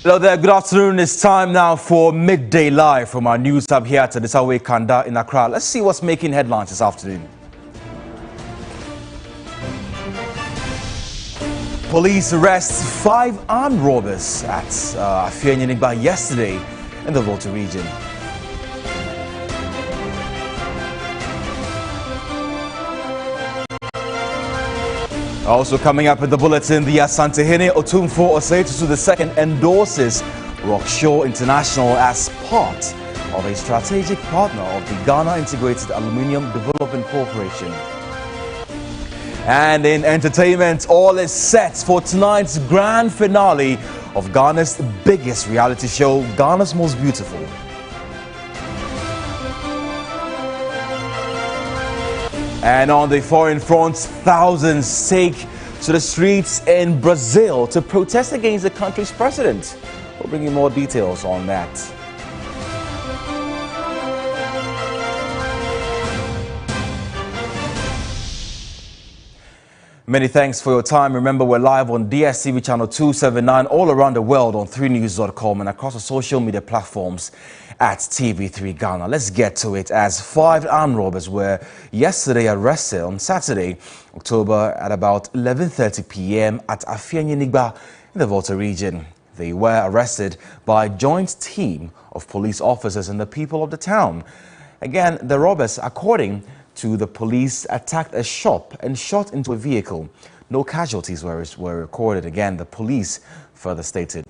Hello there, good afternoon. It's time now for Midday Live from our news hub here at the Desawe Kanda in Accra. Let's see what's making headlines this afternoon. Police arrest 5 armed robbers at Ayawaso yesterday in the Volta region. Also coming up in the bulletin, the Asantehene Otumfo Oseitu II endorses Rockshore International as part of a strategic partner of the Ghana Integrated Aluminium Development Corporation. And in entertainment, all is set for tonight's grand finale of Ghana's biggest reality show, Ghana's Most Beautiful. And on the foreign front, thousands take to the streets in Brazil to protest against the country's president. We'll bring you more details on that. Many thanks for your time. Remember, we're live on DSTV channel 279 all around the world on 3news.com and across the social media platforms at TV3 Ghana. Let's get to it, as 5 armed robbers were yesterday arrested on Saturday, October at about 11:30 p.m. at Ayawaso in the Volta region. They were arrested by a joint team of police officers and the people of the town. Again, the robbers, according to the police, attacked a shop and shot into a vehicle. No casualties were recorded. Again, the police further stated.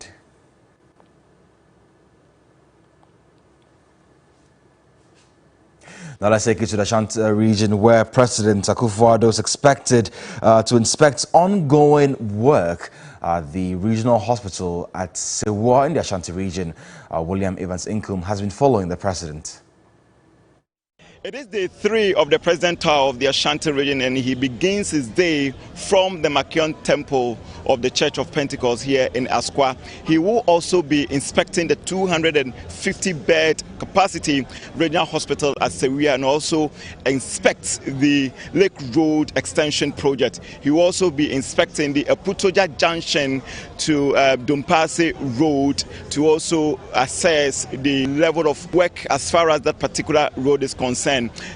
Now let's take you to the Ashanti region, where President Akufo-Addo is expected to inspect ongoing work at the regional hospital at Sewa in the Ashanti region. William Evans Inkum has been following the president. It is day 3 of the president tour of the Ashanti region, and he begins his day from the Makion Temple of the Church of Pentecost here in Asqua. He will also be inspecting the 250-bed capacity regional hospital at Sewia and also inspect the Lake Road extension project. He will also be inspecting the Aputoja Junction to Dumpase Road to also assess the level of work as far as that particular road is concerned.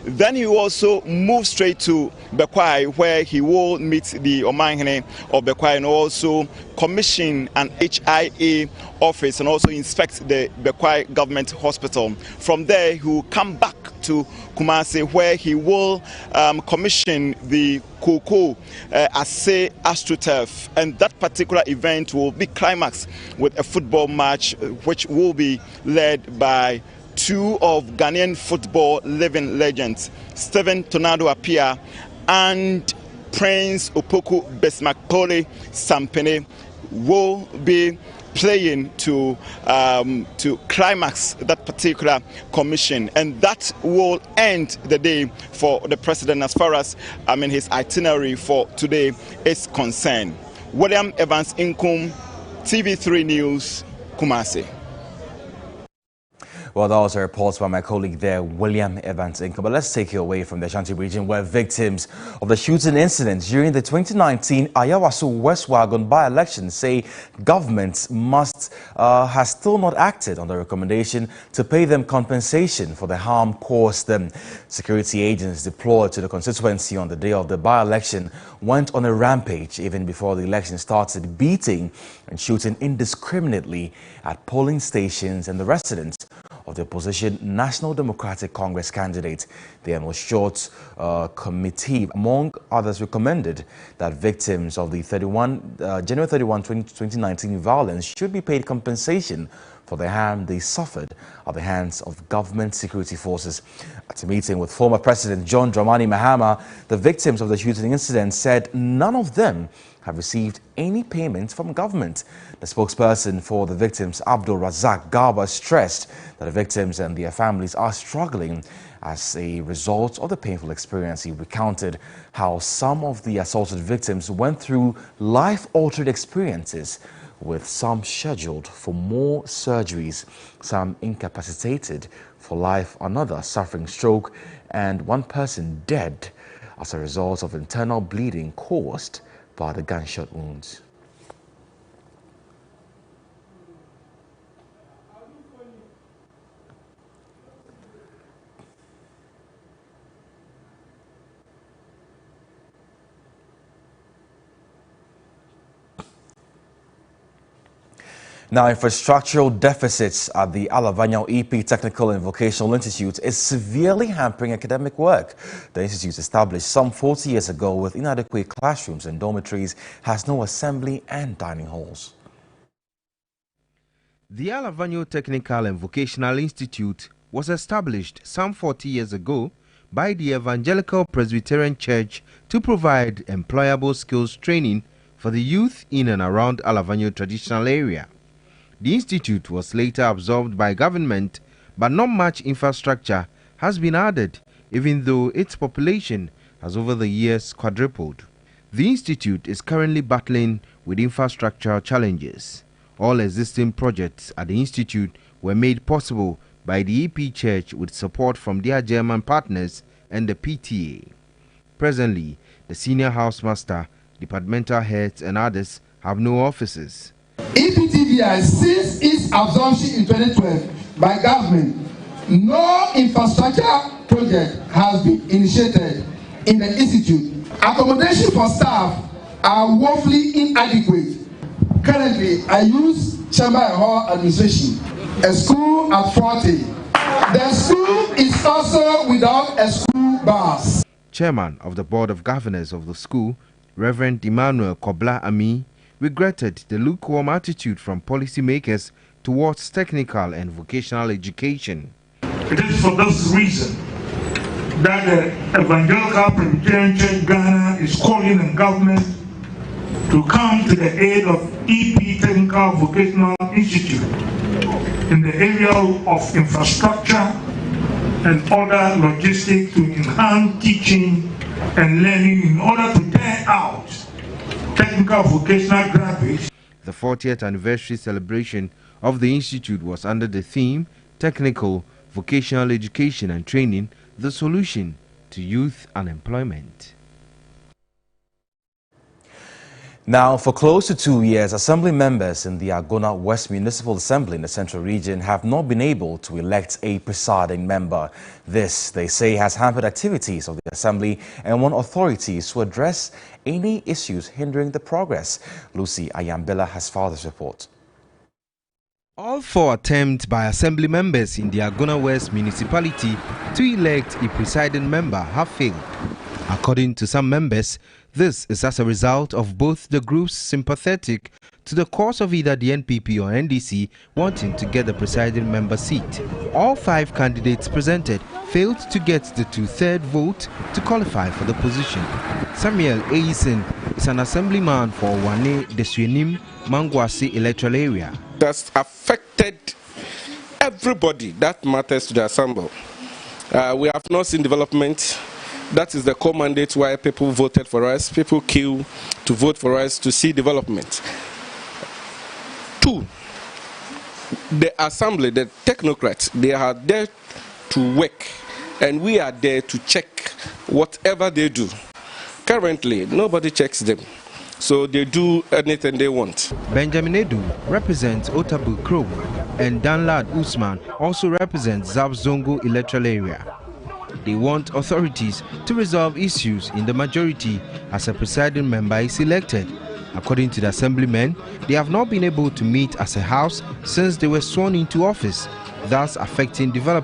Then he will also move straight to Bekwai, where he will meet the Omanhene of Bekwai and also commission an HIA office and also inspect the Bekwai Government Hospital. From there, he will come back to Kumasi, where he will commission the Koko Ase AstroTurf, and that particular event will be climaxed with a football match which will be led by 2 of Ghanaian football living legends, Stephen Tornado Apia and Prince Opoku Besmakole Sampene, will be playing to climax that particular commission, and that will end the day for the president as far as his itinerary for today is concerned. William Evans Inkum, TV3 News, Kumasi. Well, that was a report by my colleague there, William Evans Inkum. But let's take you away from the Ashanti region, where victims of the shooting incident during the 2019 Ayawaso West Wuogon by-election say government has still not acted on the recommendation to pay them compensation for the harm caused them. Security agents deployed to the constituency on the day of the by-election went on a rampage even before the election started, beating and shooting indiscriminately at polling stations and the residents of the opposition National Democratic Congress candidate. The annual short committee, among others, recommended that victims of the January 31, 2019 violence should be paid compensation for the harm they suffered at the hands of government security forces. At a meeting with former President John Dramani Mahama, the victims of the shooting incident said none of them have received any payment from government. The spokesperson for the victims, Abdul Razak Garba, stressed that the victims and their families are struggling as a result of the painful experience. He recounted how some of the assaulted victims went through life-altering experiences, with some scheduled for more surgeries, some incapacitated for life, another suffering stroke, and one person dead as a result of internal bleeding caused by the gunshot wounds. Now, infrastructural deficits at the Ayawaso EP Technical and Vocational Institute is severely hampering academic work. The institute, established some 40 years ago with inadequate classrooms and dormitories, has no assembly and dining halls. The Ayawaso Technical and Vocational Institute was established some 40 years ago by the Evangelical Presbyterian Church to provide employable skills training for the youth in and around Ayawaso traditional area. The institute was later absorbed by government, but not much infrastructure has been added, even though its population has over the years quadrupled. The institute is currently battling with infrastructural challenges. All existing projects at the institute were made possible by the EP Church with support from their German partners and the PTA. Presently, the senior housemaster, departmental heads and others have no offices. EPTVI, since its absorption in 2012 by government, no infrastructure project has been initiated in the institute. Accommodation for staff are woefully inadequate. Currently, I use Chamber Hall administration, a school at 40. The school is also without a school bus. Chairman of the Board of Governors of the school, Reverend Emmanuel Kobla Ami, regretted the lukewarm attitude from policymakers towards technical and vocational education. It is for this reason that the Evangelical Presbyterian Church Ghana is calling on government to come to the aid of EP Technical Vocational Institute in the area of infrastructure and other logistics to enhance teaching and learning in order to turn out technical vocational graduates. The 40th anniversary celebration of the institute was under the theme Technical Vocational Education and Training, the Solution to Youth Unemployment. Now, for close to 2 years, assembly members in the Agona West Municipal Assembly in the Central Region have not been able to elect a presiding member. This, they say, has hampered activities of the assembly and want authorities to address any issues hindering the progress. Lucy Ayambela has filed this report. All 4 attempts by assembly members in the Agona West municipality to elect a presiding member have failed. According to some members, this is as a result of both the groups sympathetic to the cause of either the NPP or NDC wanting to get the presiding member seat. All 5 candidates presented failed to get the 2/3 vote to qualify for the position. Samuel Eisen is an assemblyman for Wane Desuenim Mangwasi electoral area. That's affected everybody that matters to the assembly. We have not seen development. That is the core mandate why people voted for us. People queue to vote for us to see development. 2, the assembly, the technocrats, they are there to work, and we are there to check whatever they do. Currently, nobody checks them, so they do anything they want. Benjamin Edu represents Otabu Krow, and Danlad Usman also represents Zabzongo electoral area. They want authorities to resolve issues in the majority as a presiding member is elected. According to the assemblymen, they have not been able to meet as a house since they were sworn into office, thus affecting development.